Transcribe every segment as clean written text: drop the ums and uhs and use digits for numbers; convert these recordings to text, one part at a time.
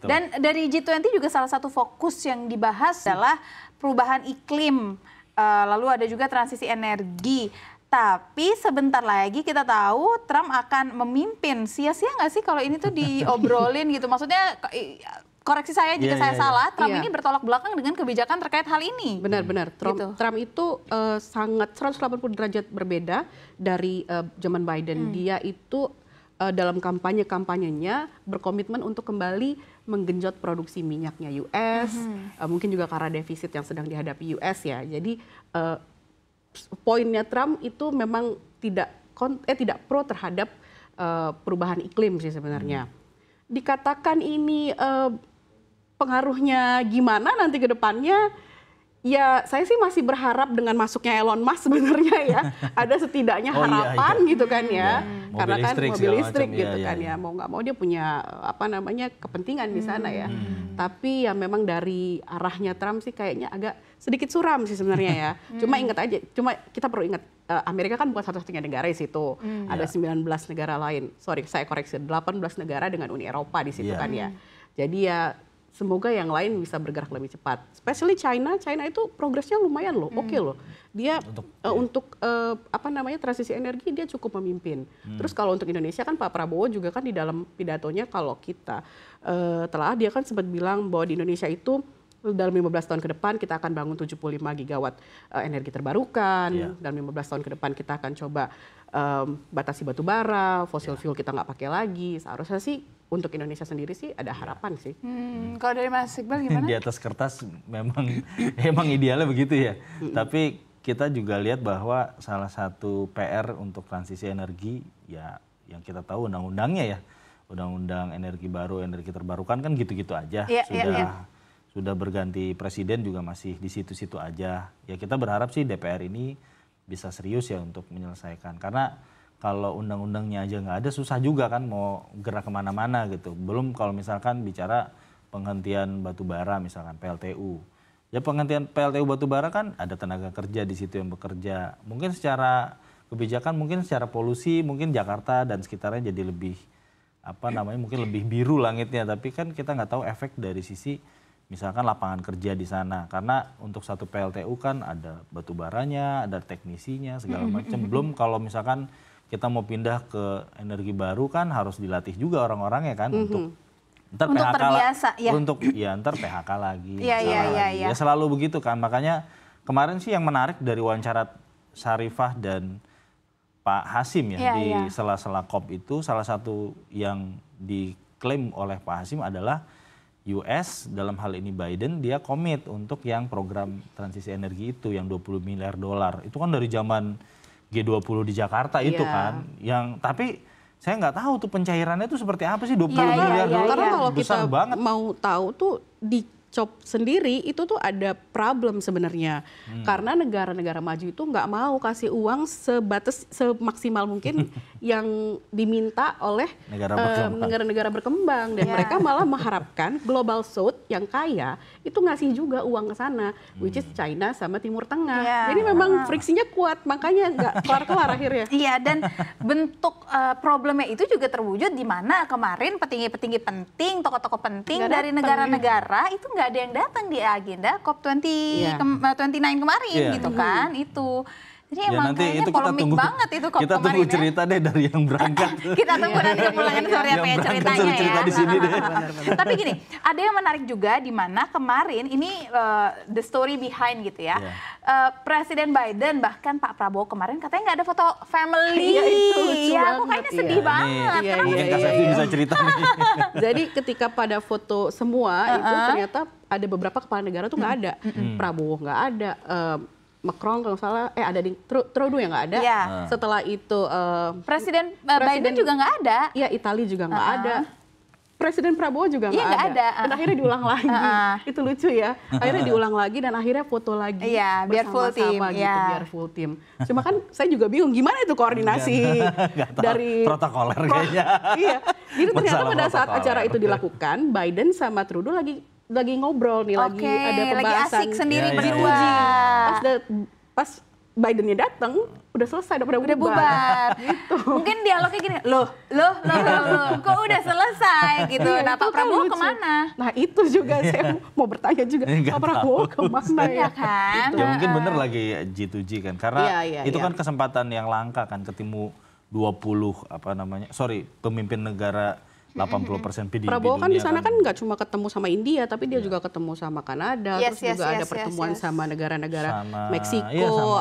Betul. Dan dari G20 juga salah satu fokus yang dibahas adalah perubahan iklim, lalu ada juga transisi energi. Tapi sebentar lagi kita tahu Trump akan memimpin. Sia-sia nggak sih kalau ini tuh diobrolin gitu? Maksudnya koreksi saya jika saya salah, Trump ini bertolak belakang dengan kebijakan terkait hal ini. Benar-benar. Trump itu sangat 180 derajat berbeda dari zaman Biden. Dia itu dalam kampanyenya berkomitmen untuk kembali menggenjot produksi minyaknya US, mungkin juga karena defisit yang sedang dihadapi US ya. Jadi poinnya Trump itu memang tidak pro terhadap perubahan iklim sih sebenarnya. Dikatakan ini pengaruhnya gimana nanti ke depannya? Ya, saya sih masih berharap dengan masuknya Elon Musk sebenarnya ya, ada setidaknya harapan gitu kan ya, karena kan mobil listrik gitu kan ya, mau nggak mau dia punya kepentingan di sana ya. Tapi ya memang dari arahnya Trump sih kayaknya agak sedikit suram sih sebenarnya ya. Cuma ingat aja, kita perlu ingat Amerika kan bukan satu-satunya negara di situ, ada 19 negara lain. Sorry, saya koreksi, 18 negara dengan Uni Eropa di situ kan ya. Jadi ya semoga yang lain bisa bergerak lebih cepat. Especially China itu progresnya lumayan loh, oke loh. Dia untuk transisi energi dia cukup memimpin. Terus kalau untuk Indonesia kan Pak Prabowo juga kan di dalam pidatonya kalau kita dia kan sempat bilang bahwa di Indonesia itu dalam 15 tahun ke depan kita akan bangun 75 gigawatt energi terbarukan. Dalam 15 tahun ke depan kita akan coba batasi batu bara, fosil fuel kita nggak pakai lagi. Seharusnya sih untuk Indonesia sendiri sih ada harapan sih. Kalau dari Mas Iqbal gimana? Di atas kertas memang idealnya begitu ya. Tapi kita juga lihat bahwa salah satu PR untuk transisi energi ya yang kita tahu undang-undangnya ya. Undang-undang energi baru, energi terbarukan kan gitu-gitu aja. Sudah berganti presiden juga masih di situ-situ aja. Ya kita berharap sih DPR ini bisa serius ya untuk menyelesaikan. Karena kalau undang-undangnya aja nggak ada susah juga kan mau gerak kemana-mana gitu. Belum kalau misalkan bicara penghentian batu bara misalkan PLTU. Ya penghentian PLTU batu bara kan ada tenaga kerja di situ yang bekerja. Mungkin secara kebijakan, mungkin secara polusi, mungkin Jakarta dan sekitarnya jadi lebih mungkin lebih biru langitnya. Tapi kan kita nggak tahu efek dari sisi misalkan lapangan kerja di sana. Karena untuk satu PLTU kan ada batu baranya, ada teknisinya segala macam. Belum kalau misalkan kita mau pindah ke energi baru kan harus dilatih juga orang-orangnya kan untuk ntar PHK terbiasa ya. Ntar PHK lagi. Ya selalu begitu kan. Makanya kemarin sih yang menarik dari wawancara Sarifah dan Pak Hasim di sela-sela COP itu salah satu yang diklaim oleh Pak Hasim adalah US dalam hal ini Biden dia komit untuk yang program transisi energi itu yang $20 miliar. Itu kan dari zaman G20 di Jakarta itu kan, tapi saya nggak tahu tuh pencairannya tuh seperti apa sih 20 miliar dolar. Karena kalau kita banget. mau tahu tuh di COP sendiri itu tuh ada problem sebenarnya. Karena negara-negara maju itu nggak mau kasih uang semaksimal mungkin yang diminta oleh negara-negara berkembang. Dan mereka malah mengharapkan Global South yang kaya itu ngasih juga uang ke sana, which is China sama Timur Tengah. Jadi memang friksinya kuat, makanya nggak kelar-kelar akhirnya. Iya, dan bentuk problemnya itu juga terwujud di mana kemarin petinggi-petinggi penting, tokoh-tokoh penting dari negara-negara itu nggak ada yang datang di agenda COP29 kemarin gitu kan, itu. Jadi emang kayaknya polemik banget itu COP kita kemarin. Kita tunggu cerita deh dari yang berangkat. Kita tunggu nanti kepulangan sore apa ya ceritanya cerita ya. Di sini deh. Tapi gini, ada yang menarik juga di mana kemarin ini the story behind gitu ya. Presiden Biden bahkan Pak Prabowo kemarin katanya nggak ada foto family. Aku kayaknya sedih banget. Mungkin Kak Sefi bisa cerita nih. Jadi ketika pada foto semua itu ternyata ada beberapa kepala negara tuh nggak ada. Prabowo nggak ada. Macron kalau salah, ada di Trudeau yang nggak ada. Setelah itu Presiden Biden juga nggak ada. Iya, Italia juga nggak ada. Presiden Prabowo juga nggak ada. Dan akhirnya diulang lagi. Itu lucu ya. Akhirnya diulang lagi dan akhirnya foto lagi. Iya, biar full team. Gitu, biar full team. Cuma kan saya juga bingung gimana itu koordinasi dari protokoler kayaknya. Iya. Jadi ternyata pada saat acara itu dilakukan, Biden sama Trudeau lagi ngobrol nih, lagi ada pembahasan lagi asik sendiri berdua. Pas Bidennya datang, udah selesai, udah bubar. Gitu. Mungkin dialognya gini, loh, kok udah selesai gitu. Nah, Pak Prabowo kemana? Nah itu juga saya mau bertanya juga, Pak Prabowo kemana ya? Kan? Ya mungkin bener lagi G2G kan, karena itu kan kesempatan yang langka kan, ketemu 20 pemimpin negara 80% PDB Prabowo kan di sana kan nggak cuma ketemu sama India, tapi dia juga ketemu sama Kanada, terus juga ada pertemuan sama negara-negara Meksiko,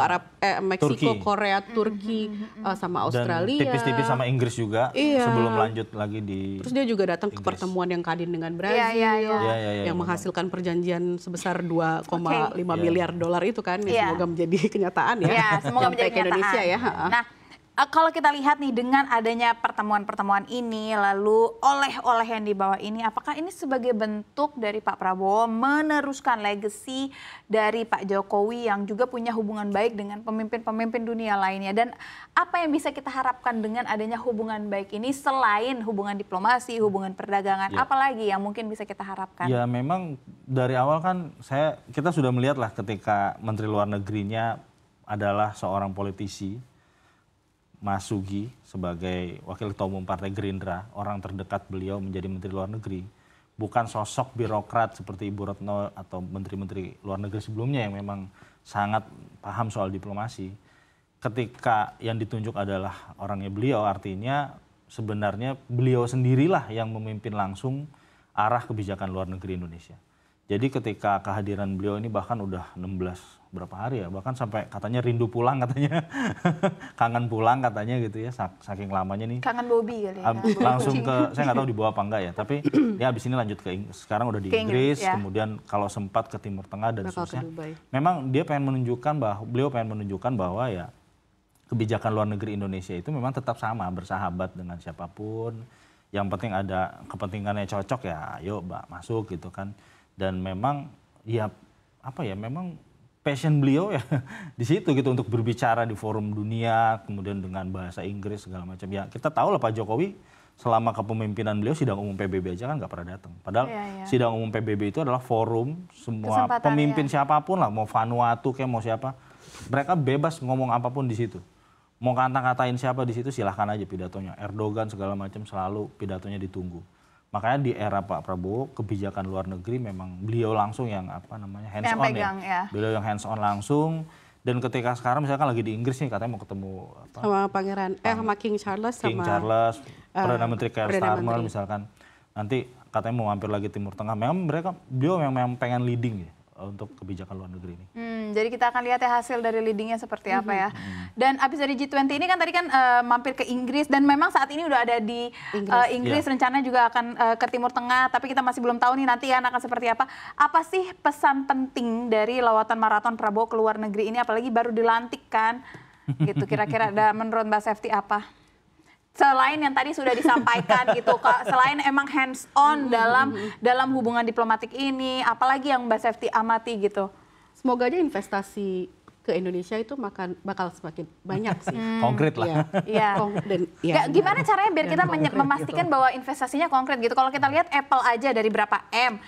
Meksiko, Korea, Turki, sama Australia. Dan tipis-tipis sama Inggris juga sebelum lanjut lagi di. Terus dia juga datang ke pertemuan yang kadin dengan Brazil, yang menghasilkan perjanjian sebesar 2,5 miliar dolar itu kan, semoga menjadi kenyataan ya. Semoga menjadi kenyataan. Indonesia ya. Nah, kalau kita lihat nih dengan adanya pertemuan-pertemuan ini, lalu oleh-oleh yang dibawa ini, apakah ini sebagai bentuk dari Pak Prabowo meneruskan legacy dari Pak Jokowi yang juga punya hubungan baik dengan pemimpin-pemimpin dunia lainnya? Dan apa yang bisa kita harapkan dengan adanya hubungan baik ini selain hubungan diplomasi, hubungan perdagangan, apalagi yang mungkin bisa kita harapkan? Ya memang dari awal kan kita sudah melihat lah ketika Menteri Luar Negerinya adalah seorang politisi, Mas Sugi sebagai Wakil Ketua Umum Partai Gerindra, orang terdekat beliau menjadi Menteri Luar Negeri, bukan sosok birokrat seperti Ibu Retno atau menteri-menteri luar negeri sebelumnya yang memang sangat paham soal diplomasi. Ketika yang ditunjuk adalah orangnya beliau, artinya sebenarnya beliau sendirilah yang memimpin langsung arah kebijakan luar negeri Indonesia. Jadi ketika kehadiran beliau ini bahkan udah 16 berapa hari ya, bahkan sampai katanya rindu pulang katanya, kangen pulang katanya gitu ya, saking lamanya nih. Kangen Bobby kali ya. Langsung ke, saya nggak tahu dibawa apa enggak ya, tapi ya abis ini lanjut sekarang udah di Inggris, kemudian kalau sempat ke Timur Tengah dan seterusnya. Memang dia beliau pengen menunjukkan bahwa ya kebijakan luar negeri Indonesia itu memang tetap sama, bersahabat dengan siapapun. Yang penting ada kepentingannya cocok ya, ayo Mbak masuk gitu kan. Dan memang ya memang passion beliau ya di situ gitu untuk berbicara di forum dunia, kemudian dengan bahasa Inggris segala macam. Ya kita tahu lah Pak Jokowi selama kepemimpinan beliau sidang umum PBB aja kan nggak pernah datang. Padahal sidang umum PBB itu adalah forum semua pemimpin siapapun lah, mau Vanuatu kayak mau siapa, mereka bebas ngomong apapun di situ. Mau kata-katain siapa di situ silahkan aja pidatonya. Erdogan segala macam selalu pidatonya ditunggu. Makanya di era Pak Prabowo kebijakan luar negeri memang beliau langsung yang hands on ya. Beliau yang hands on langsung. Dan ketika sekarang misalkan lagi di Inggris nih katanya mau ketemu sama sama King Charles, Perdana Menteri Keir Starmer misalkan. Nanti katanya mau mampir lagi Timur Tengah. Memang beliau memang pengen leading ya untuk kebijakan luar negeri ini. Jadi kita akan lihat ya hasil dari leadingnya seperti apa ya. Dan abis dari G20 ini kan tadi kan mampir ke Inggris dan memang saat ini udah ada di Inggris rencana juga akan ke Timur Tengah, tapi kita masih belum tahu nih nanti akan seperti apa. Apa sih pesan penting dari lawatan maraton Prabowo ke luar negeri ini, apalagi baru dilantik kan? Gitu kira-kira ada menurut Mbak Sefty apa? Selain yang tadi sudah disampaikan gitu, selain emang hands on dalam hubungan diplomatik ini, apalagi yang Mbak Sefty amati gitu? Semoga aja investasi ke Indonesia itu bakal semakin banyak sih. Konkret lah. Gimana caranya biar kita memastikan bahwa investasinya konkret gitu? Kalau kita lihat Apple aja dari berapa M,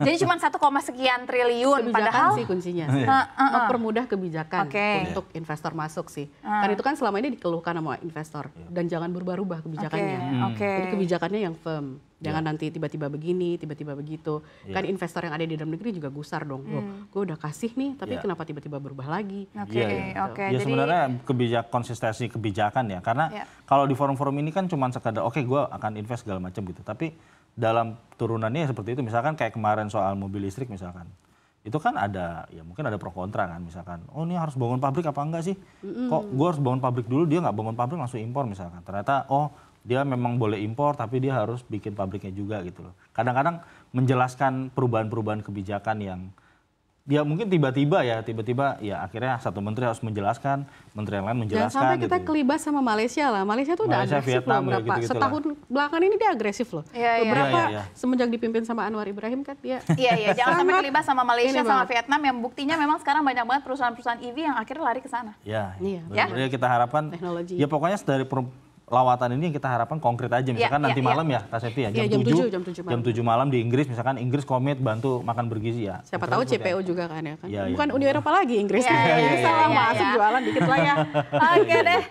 jadi cuma 1, sekian triliun. Kebijakan padahal sih kuncinya. Mempermudah kebijakan untuk investor masuk sih. Karena itu kan selama ini dikeluhkan sama investor. Dan jangan berubah-ubah kebijakannya. Jadi kebijakannya yang firm. Jangan nanti tiba-tiba begini, tiba-tiba begitu. Kan investor yang ada di dalam negeri juga gusar dong. Gue udah kasih nih, tapi kenapa tiba-tiba berubah lagi? Ya sebenarnya konsistensi kebijakan ya. Karena kalau di forum-forum ini kan cuma sekadar gue akan invest segala macam gitu. Tapi dalam turunannya seperti itu. Misalkan kayak kemarin soal mobil listrik misalkan. Itu kan ada, ya mungkin ada pro kontra kan. Misalkan, ini harus bangun pabrik apa enggak sih? Kok gue harus bangun pabrik dulu, dia nggak bangun pabrik langsung impor misalkan. Ternyata dia memang boleh impor tapi dia harus bikin pabriknya juga gitu loh. Kadang-kadang menjelaskan perubahan-perubahan kebijakan yang dia mungkin tiba-tiba ya akhirnya satu menteri harus menjelaskan, menteri yang lain menjelaskan. Jangan sampai kita kelibas sama Malaysia lah. Malaysia tuh udah agresif loh berapa setahun belakangan ini dia agresif loh. Beberapa semenjak dipimpin sama Anwar Ibrahim kan dia. Jangan sampai kelibas sama Malaysia sama Vietnam yang buktinya memang sekarang banyak banget perusahaan-perusahaan EV yang akhirnya lari ke sana. Benar-benar kita harapkan teknologi. Ya pokoknya dari lawatan ini yang kita harapkan konkret aja. Misalkan nanti malam ya, Kak Septi ya, jam 7 malam di Inggris, misalkan Inggris komit bantu makan bergizi ya. Siapa tahu CPO juga kan ya kan. Bukan Uni Eropa lagi Inggris. Bisa lah masuk jualan dikit lah ya. Oke deh.